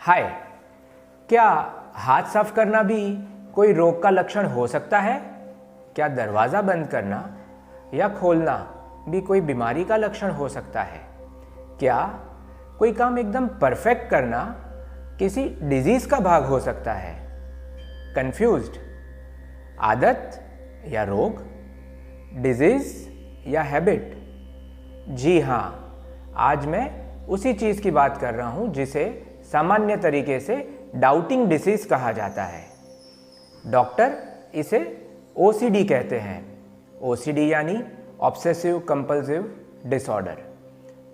हाय, क्या हाथ साफ करना भी कोई रोग का लक्षण हो सकता है? क्या दरवाज़ा बंद करना या खोलना भी कोई बीमारी का लक्षण हो सकता है? क्या कोई काम एकदम परफेक्ट करना किसी डिजीज़ का भाग हो सकता है? कंफ्यूज्ड? आदत या रोग? डिजीज़ या हैबिट? जी हाँ, आज मैं उसी चीज़ की बात कर रहा हूँ जिसे सामान्य तरीके से डाउटिंग डिसीज कहा जाता है। डॉक्टर इसे ओसीडी कहते हैं। ओसीडी यानी ऑब्सेसिव कंपल्सिव डिसऑर्डर।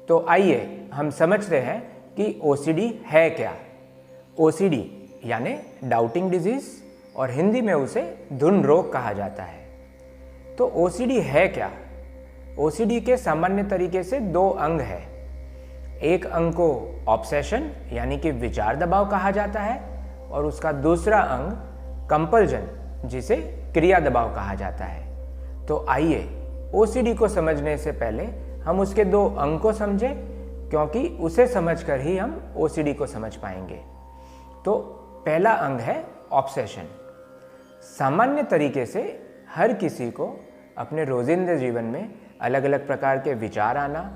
तो आइए हम समझते हैं कि ओसीडी है क्या। ओसीडी यानी डाउटिंग डिजीज और हिंदी में उसे धुन रोग कहा जाता है। तो ओसीडी है क्या? ओसीडी के सामान्य तरीके से दो अंग हैं। एक अंग को ऑब्सेशन यानी कि विचार दबाव कहा जाता है और उसका दूसरा अंग कंपल्जन जिसे क्रिया दबाव कहा जाता है। तो आइए ओसीडी को समझने से पहले हम उसके दो अंग को समझें, क्योंकि उसे समझकर ही हम ओसीडी को समझ पाएंगे। तो पहला अंग है ऑब्सेशन। सामान्य तरीके से हर किसी को अपने रोजिंदे जीवन में अलग अलग प्रकार के विचार आना,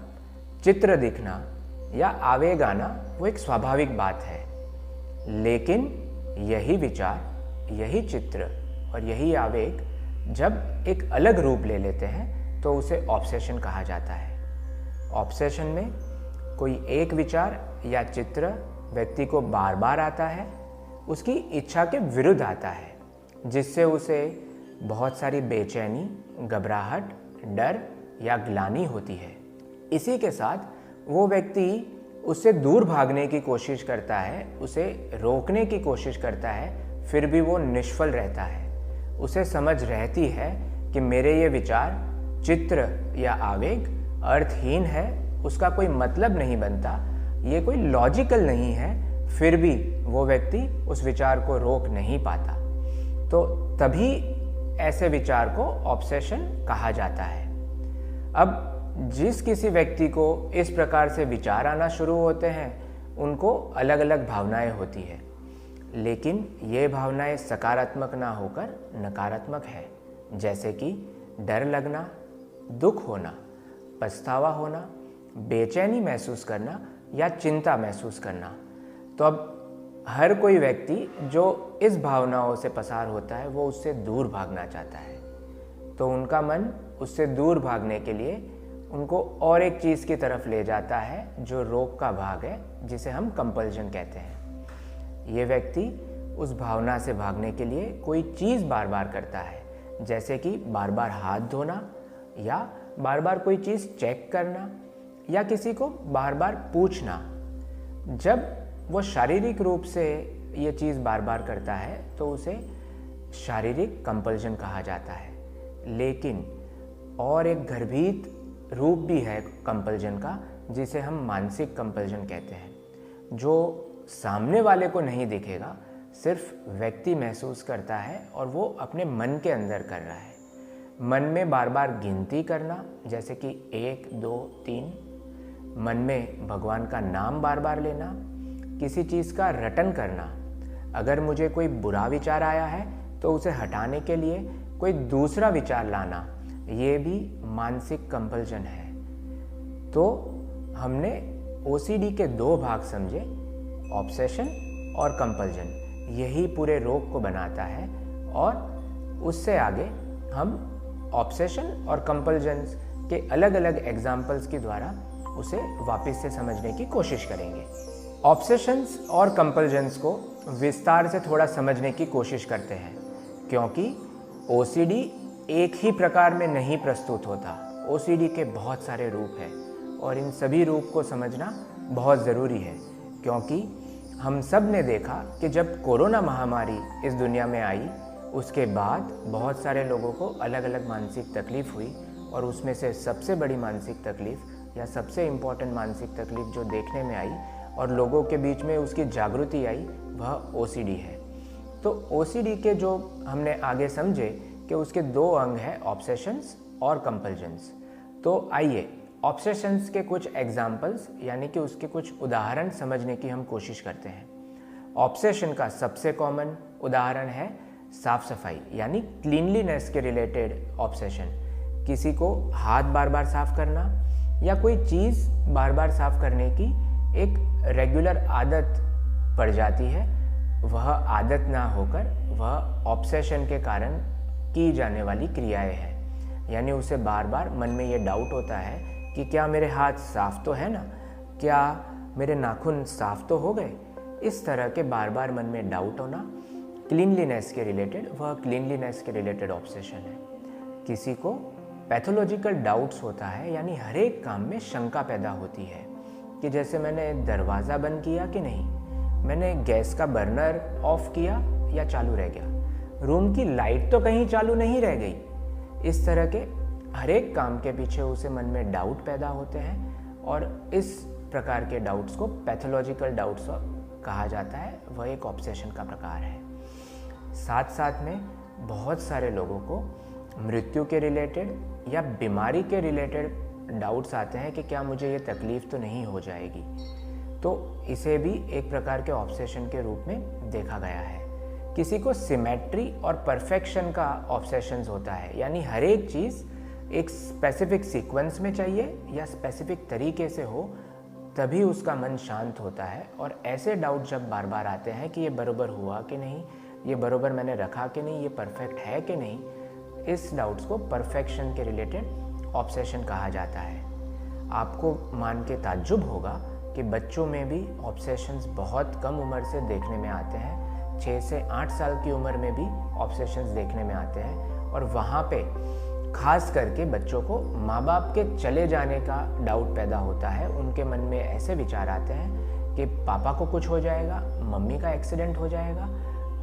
चित्र दिखना या आवेग आना वो एक स्वाभाविक बात है। लेकिन यही विचार, यही चित्र और यही आवेग जब एक अलग रूप ले लेते हैं तो उसे ऑब्सेशन कहा जाता है। ऑब्सेशन में कोई एक विचार या चित्र व्यक्ति को बार बार आता है, उसकी इच्छा के विरुद्ध आता है, जिससे उसे बहुत सारी बेचैनी, घबराहट, डर या ग्लानि होती है। इसी के साथ वो व्यक्ति उससे दूर भागने की कोशिश करता है, उसे रोकने की कोशिश करता है, फिर भी वो निष्फल रहता है। उसे समझ रहती है कि मेरे ये विचार, चित्र या आवेग अर्थहीन है, उसका कोई मतलब नहीं बनता, ये कोई लॉजिकल नहीं है, फिर भी वो व्यक्ति उस विचार को रोक नहीं पाता। तो तभी ऐसे विचार को ऑब्सेशन कहा जाता है। अब जिस किसी व्यक्ति को इस प्रकार से विचार आना शुरू होते हैं, उनको अलग अलग भावनाएं होती है, लेकिन ये भावनाएं सकारात्मक ना होकर नकारात्मक है, जैसे कि डर लगना, दुख होना, पछतावा होना, बेचैनी महसूस करना या चिंता महसूस करना। तो अब हर कोई व्यक्ति जो इस भावनाओं से पसार होता है वो उससे दूर भागना चाहता है। तो उनका मन उससे दूर भागने के लिए उनको और एक चीज़ की तरफ ले जाता है जो रोग का भाग है, जिसे हम कंपल्जन कहते हैं। ये व्यक्ति उस भावना से भागने के लिए कोई चीज़ बार बार करता है, जैसे कि बार बार हाथ धोना या बार बार कोई चीज़ चेक करना या किसी को बार बार पूछना। जब वो शारीरिक रूप से ये चीज़ बार बार करता है तो उसे शारीरिक कंपल्जन कहा जाता है। लेकिन और एक गर्भित रूप भी है कंपल्जन का, जिसे हम मानसिक कंपल्जन कहते हैं, जो सामने वाले को नहीं दिखेगा, सिर्फ व्यक्ति महसूस करता है और वो अपने मन के अंदर कर रहा है। मन में बार बार गिनती करना, जैसे कि 1, 2, 3। मन में भगवान का नाम बार बार लेना, किसी चीज़ का रटन करना। अगर मुझे कोई बुरा विचार आया है तो उसे हटाने के लिए कोई दूसरा विचार लाना, ये भी मानसिक कंपल्जन है। तो हमने ओसीडी के दो भाग समझे, ऑब्सेशन और कंपल्जन। यही पूरे रोग को बनाता है और उससे आगे हम ऑब्सेशन और कंपल्जन के अलग अलग एग्जाम्पल्स के द्वारा उसे वापस से समझने की कोशिश करेंगे। ऑब्सेशंस और कंपल्जन्स को विस्तार से थोड़ा समझने की कोशिश करते हैं, क्योंकि ओसीडी एक ही प्रकार में नहीं प्रस्तुत होता। ओसीडी के बहुत सारे रूप हैं और इन सभी रूप को समझना बहुत ज़रूरी है, क्योंकि हम सब ने देखा कि जब कोरोना महामारी इस दुनिया में आई, उसके बाद बहुत सारे लोगों को अलग अलग मानसिक तकलीफ़ हुई और उसमें से सबसे बड़ी मानसिक तकलीफ़ या सबसे इम्पॉर्टेंट मानसिक तकलीफ़ जो देखने में आई और लोगों के बीच में उसकी जागृति आई, वह ओसीडी है। तो ओसीडी के जो हमने आगे समझे कि उसके दो अंग हैं, ऑब्सेशंस और कंपल्जन्स। तो आइए ऑब्सेशंस के कुछ एग्जाम्पल्स यानी कि उसके कुछ उदाहरण समझने की हम कोशिश करते हैं। ऑब्सेशन का सबसे कॉमन उदाहरण है साफ सफाई यानी क्लीनलीनेस के रिलेटेड ऑब्सेशन। किसी को हाथ बार बार साफ करना या कोई चीज़ बार बार साफ करने की एक रेगुलर आदत पड़ जाती है, वह आदत ना होकर वह ऑब्सेशन के कारण की जाने वाली क्रियाएं हैं। यानी उसे बार बार मन में ये डाउट होता है कि क्या मेरे हाथ साफ तो है ना, क्या मेरे नाखून साफ तो हो गए। इस तरह के बार बार मन में डाउट होना क्लीनलीनेस के रिलेटेड, वह क्लीनलीनेस के रिलेटेड ऑब्सेशन है। किसी को पैथोलॉजिकल डाउट्स होता है यानी हर एक काम में शंका पैदा होती है कि जैसे मैंने दरवाज़ा बंद किया कि नहीं, मैंने गैस का बर्नर ऑफ किया या चालू रह गया, रूम की लाइट तो कहीं चालू नहीं रह गई। इस तरह के हर एक काम के पीछे उसे मन में डाउट पैदा होते हैं और इस प्रकार के डाउट्स को पैथोलॉजिकल डाउट्स कहा जाता है। वह एक ऑब्सेशन का प्रकार है। साथ साथ में बहुत सारे लोगों को मृत्यु के रिलेटेड या बीमारी के रिलेटेड डाउट्स आते हैं कि क्या मुझे ये तकलीफ़ तो नहीं हो जाएगी, तो इसे भी एक प्रकार के ऑब्सेशन के रूप में देखा गया है। किसी को सिमेट्री और परफेक्शन का ऑब्सेशंस होता है यानी हर एक चीज़ एक स्पेसिफिक सीक्वेंस में चाहिए या स्पेसिफिक तरीके से हो तभी उसका मन शांत होता है। और ऐसे डाउट जब बार बार आते हैं कि ये बराबर हुआ कि नहीं, ये बराबर मैंने रखा कि नहीं, ये परफेक्ट है कि नहीं, इस डाउट्स को परफेक्शन के रिलेटेड ऑब्सेशन कहा जाता है। आपको मान के ताज्जुब होगा कि बच्चों में भी ऑब्सेशंस बहुत कम उम्र से देखने में आते हैं। 6 से 8 साल की उम्र में भी ऑब्सेशंस देखने में आते हैं और वहाँ पे खास करके बच्चों को माँ बाप के चले जाने का डाउट पैदा होता है। उनके मन में ऐसे विचार आते हैं कि पापा को कुछ हो जाएगा, मम्मी का एक्सीडेंट हो जाएगा,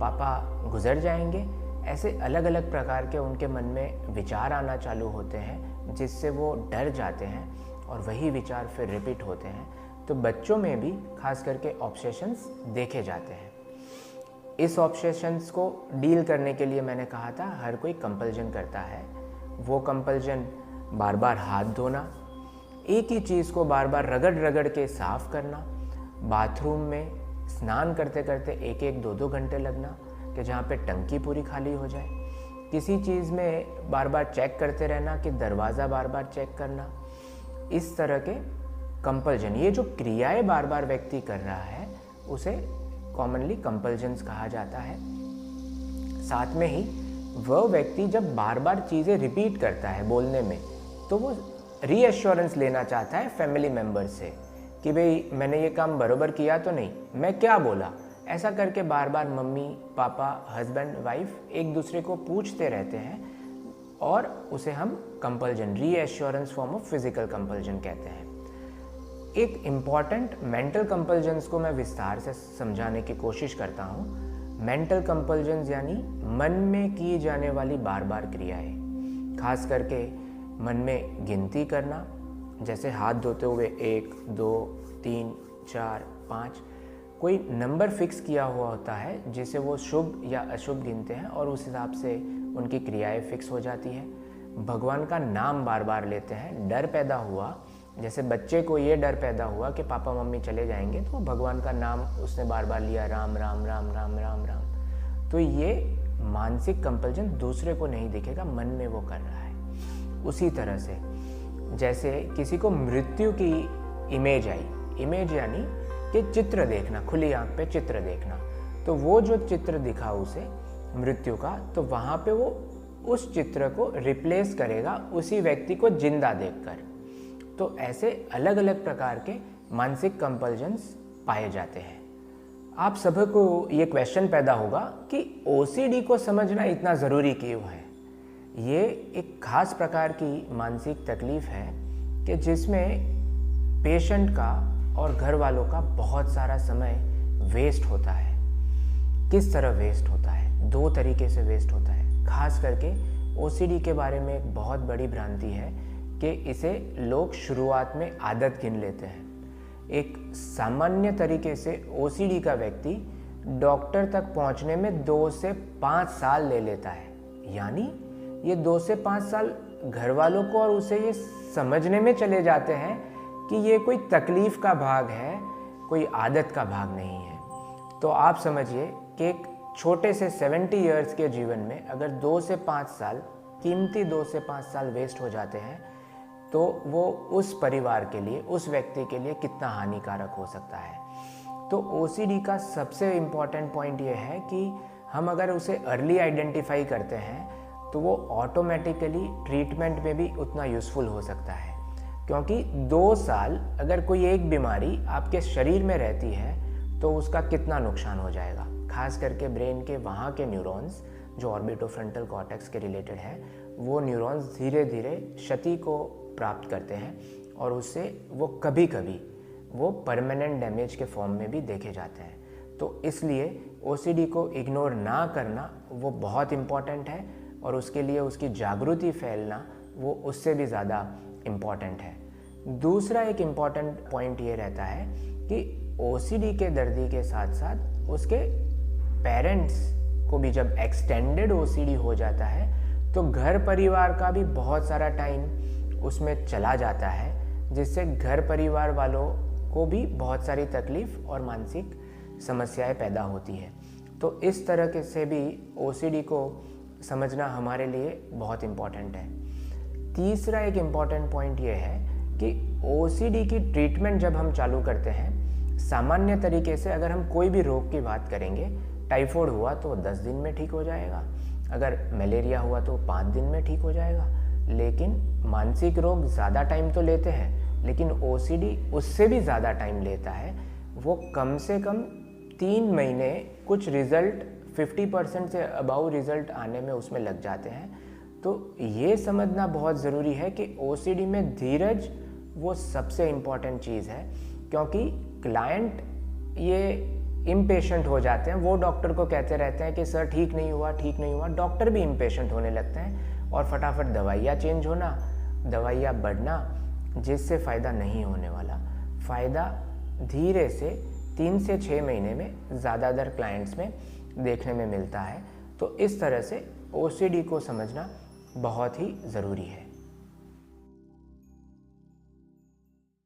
पापा गुजर जाएंगे। ऐसे अलग अलग प्रकार के उनके मन में विचार आना चालू होते हैं जिससे वो डर जाते हैं और वही विचार फिर रिपीट होते हैं। तो बच्चों में भी खास करके ऑब्सेशंस देखे जाते हैं। इस ऑब्सेशंस को डील करने के लिए मैंने कहा था हर कोई कंपल्जन करता है। वो कंपल्जन बार बार हाथ धोना, एक ही चीज़ को बार बार रगड़ रगड़ के साफ करना, बाथरूम में स्नान करते करते 1-1, 2-2 घंटे लगना कि जहाँ पे टंकी पूरी खाली हो जाए, किसी चीज़ में बार बार चेक करते रहना कि दरवाज़ा बार बार चेक करना। इस तरह के कंपल्जन, ये जो क्रियाएं बार बार व्यक्ति कर रहा है उसे कॉमनली कंपल्जन्स कहा जाता है। साथ में ही वह व्यक्ति जब बार बार चीज़ें रिपीट करता है बोलने में तो वो रीएश्योरेंस लेना चाहता है फैमिली मेम्बर से कि भाई मैंने ये काम बरोबर किया तो नहीं, मैं क्या बोला। ऐसा करके बार बार मम्मी पापा हस्बैंड वाइफ एक दूसरे को पूछते रहते हैं और उसे हम compulsion, reassurance form of physical compulsion कहते हैं। एक इम्पॉर्टेंट मेंटल कंपल्जन्स को मैं विस्तार से समझाने की कोशिश करता हूँ। मेंटल कंपल्जन्स यानी मन में की जाने वाली बार बार क्रियाएं, खास करके मन में गिनती करना, जैसे हाथ धोते हुए 1, 2, 3, 4, 5 कोई नंबर फिक्स किया हुआ होता है जिसे वो शुभ या अशुभ गिनते हैं और उस हिसाब से उनकी क्रियाएं फिक्स हो जाती है। भगवान का नाम बार बार लेते हैं। डर पैदा हुआ, जैसे बच्चे को ये डर पैदा हुआ कि पापा मम्मी चले जाएंगे तो भगवान का नाम उसने बार बार लिया, राम राम राम राम राम राम। तो ये मानसिक कंपल्जन दूसरे को नहीं दिखेगा, मन में वो कर रहा है। उसी तरह से जैसे किसी को मृत्यु की इमेज आई, इमेज यानी कि चित्र देखना, खुली आंख पे चित्र देखना, तो वो जो चित्र दिखा उसे मृत्यु का, तो वहाँ पे वो उस चित्र को रिप्लेस करेगा उसी व्यक्ति को जिंदा देखकर। तो ऐसे अलग अलग प्रकार के मानसिक कंपल्जन्स पाए जाते हैं। आप सभी को ये क्वेश्चन पैदा होगा कि ओसीडी को समझना इतना ज़रूरी क्यों है। ये एक खास प्रकार की मानसिक तकलीफ है कि जिसमें पेशेंट का और घर वालों का बहुत सारा समय वेस्ट होता है। किस तरह वेस्ट होता है? 2 तरीके से वेस्ट होता है। खास करके ओसीडी के बारे में एक बहुत बड़ी भ्रांति है कि इसे लोग शुरुआत में आदत गिन लेते हैं। एक सामान्य तरीके से ओसीडी का व्यक्ति डॉक्टर तक पहुंचने में 2 से 5 साल ले लेता है। यानी ये 2 से 5 साल घर वालों को और उसे ये समझने में चले जाते हैं कि ये कोई तकलीफ का भाग है, कोई आदत का भाग नहीं है। तो आप समझिए कि एक छोटे से 70 इयर्स के जीवन में अगर 2 से 5 साल, कीमती 2 से 5 साल वेस्ट हो जाते हैं, तो वो उस परिवार के लिए, उस व्यक्ति के लिए कितना हानिकारक हो सकता है। तो OCD का सबसे इम्पॉर्टेंट पॉइंट ये है कि हम अगर उसे अर्ली आइडेंटिफाई करते हैं तो वो ऑटोमेटिकली ट्रीटमेंट में भी उतना यूज़फुल हो सकता है। क्योंकि 2 साल अगर कोई एक बीमारी आपके शरीर में रहती है तो उसका कितना नुकसान हो जाएगा, खास करके ब्रेन के वहाँ के न्यूरॉन्स जो ऑर्बिटोफ्रंटल कॉर्टेक्स के रिलेटेड है, वो न्यूरॉन्स धीरे धीरे क्षति को प्राप्त करते हैं और उससे वो कभी कभी वो परमानेंट डैमेज के फॉर्म में भी देखे जाते हैं। तो इसलिए OCD को इग्नोर ना करना वो बहुत इम्पॉर्टेंट है और उसके लिए उसकी जागृति फैलना वो उससे भी ज़्यादा इम्पॉर्टेंट है। दूसरा एक इम्पॉर्टेंट पॉइंट ये रहता है कि OCD के दर्दी के साथ साथ उसके पेरेंट्स को भी जब एक्सटेंडेड OCD हो जाता है तो घर परिवार का भी बहुत सारा टाइम उसमें चला जाता है, जिससे घर परिवार वालों को भी बहुत सारी तकलीफ और मानसिक समस्याएं पैदा होती है। तो इस तरह के से भी OCD को समझना हमारे लिए बहुत इम्पॉर्टेंट है। तीसरा एक इम्पॉर्टेंट पॉइंट ये है कि OCD की ट्रीटमेंट जब हम चालू करते हैं, सामान्य तरीके से अगर हम कोई भी रोग की बात करेंगे, टाइफाइड हुआ तो 10 दिन में ठीक हो जाएगा, अगर मलेरिया हुआ तो 5 दिन में ठीक हो जाएगा। लेकिन मानसिक रोग ज़्यादा टाइम तो लेते हैं, लेकिन OCD उससे भी ज़्यादा टाइम लेता है। वो कम से कम 3 महीने, कुछ रिज़ल्ट 50% से अबाउ रिज़ल्ट आने में उसमें लग जाते हैं। तो ये समझना बहुत ज़रूरी है कि OCD में धीरज वो सबसे इम्पॉर्टेंट चीज़ है, क्योंकि क्लाइंट ये इम्पेशेंट हो जाते हैं। वो डॉक्टर को कहते रहते हैं कि सर ठीक नहीं हुआ, ठीक नहीं हुआ। डॉक्टर भी इम्पेशेंट होने लगते हैं और फटाफट दवाइयाँ चेंज होना, दवाइयाँ बढ़ना, जिससे फ़ायदा नहीं होने वाला। फ़ायदा धीरे से 3 से 6 महीने में ज़्यादातर क्लाइंट्स में देखने में मिलता है। तो इस तरह से OCD को समझना बहुत ही ज़रूरी है।